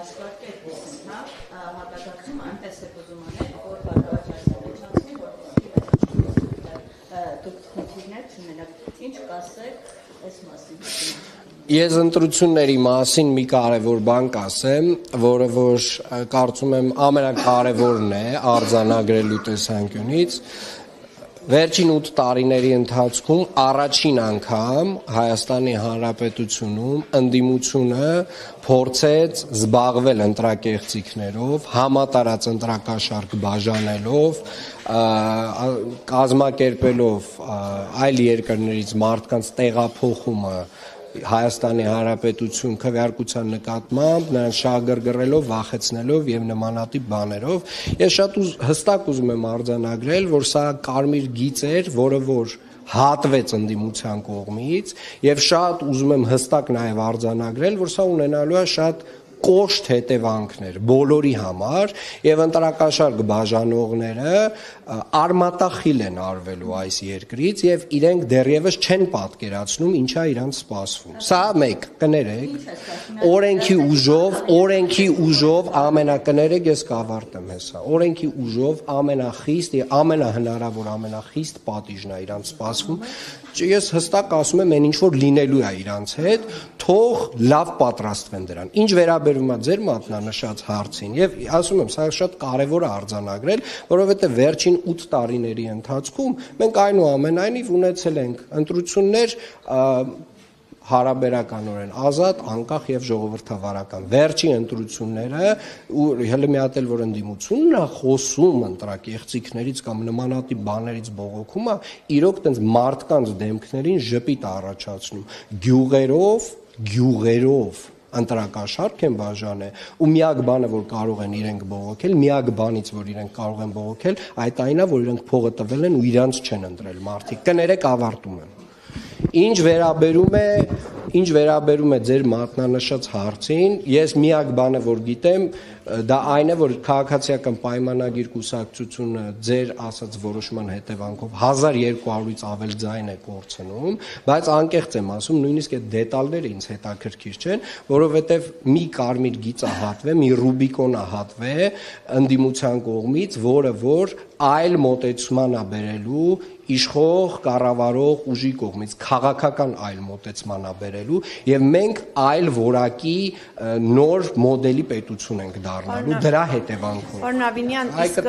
հաշվարկը այդպես են, հատակացում այնպես է ուզում անել, որ բարգավաճ չանցնի, որպեսզի դուք խնդիրներ չունենաք։ Ինչ կասեք այս մասին։ Ես ընտրությունների մասին մի կարևոր բան կասեմ, որը որ կարծում եմ ամենակարևորն է արձանագրելու տեսանկյունից։ Վերջին 8 տարիների ընթացքում առաջին անգամ Հայաստանի Հանրապետությունում ընդդիմությունը փորձեց զբաղվել ընտրակեղծիքներով, համատարած ընտրակաշառք բաժանելով, կազմակերպելով այլ երկրներից մարդկանց տեղափոխումը Հայաստանի Հանրապետություն քվեարկության նկատմամբ, նրանց շահագրգռելով, վախեցնելով եւ նմանատիպ բաներով։ Ես շատ հստակ ուզում եմ արձանագրել, որ սա կարմիր գիծ էր, որը որ հատվեց ընդդիմության կողմից, եւ շատ ուզում եմ հստակ նաեւ արձանագրել, որ սա ունենալու է շատ կոշտ հետևանքներ բոլորի համար եւ ընտրակաշառք բաժանողները արմատախիլ են արվելու այս երկրից եւ իրենք դեռևս չեն պատկերացնում ինչա իրանց սպասվում։ Սա մեկ, կներեք, օրենքի ուժով ամենակներեք ես կավարտեմ հեսա։ Օրենքի ուժով ամենախիստ եւ ամենահնարավոր ամենախիստ պատիժն է իրանց սպասվում։ Ես հստակ ասում եմ, այն ինչ որ լինելու է իրանց հետ, թող լավ պատրաստվեն դրան։ Ինչ վերաբերում է ձեր մատնանշած հարցին, եւ ասում եմ, սա շատ կարեւոր է արձանագրել, որովհետեւ վերջին 8 տարիների ընթացքում մենք այնուամենայնիվ ունեցել ենք ընտրություններ հարաբերականորեն ազատ, անկախ եւ ժողովրդավարական։ Վերջին ընտրությունները ու հələ մի հատ էլ որ ընդդիմությունն է խոսում ընտրակեղծիքներից կամ նմանատիպ բաներից բողոքում է, իրոք տենց մարդկանց դեմքներին ժպիտ առաջացնում գյուղերով ընտրակաշառք են բաժանել ու միակ բանը որ կարող են իրենք բողոքել, միակ բանից որ իրենք կարող են բողոքել, այդ այն է որ իրենք փողը տվել են ու իրանց չեն ընտրել մարդիկ։ Կներեք ավարտում եմ։ Ինչ վերաբերում է ձեր մատնանշած հարցին, ես միակ բանը որ գիտեմ, դա այն է, որ քաղաքացիական պայմանագիր կուսակցությունը ձեր ասած որոշման հետևանքով 1200-ից ավել ձայն է կորցնում, բայց անկեղծ եմ ասում, նույնիսկ այդ դետալները ինձ հետաքրքիր չեն, որովհետև մի կարմիր գիծ է հատվել, մի ռուբիկոն է հատվել ընդդիմության կողմից, որը որ այլ մոտեցման է բերելու իշխող կառավարող ուժի կողմից քաղաքական այլ մոտեցման է բերելու եւ մենք այլ որակի նոր մոդելի պետություն ենք դառնալու դրա հետևանքով։ Պարոն Ավինյան, իսկ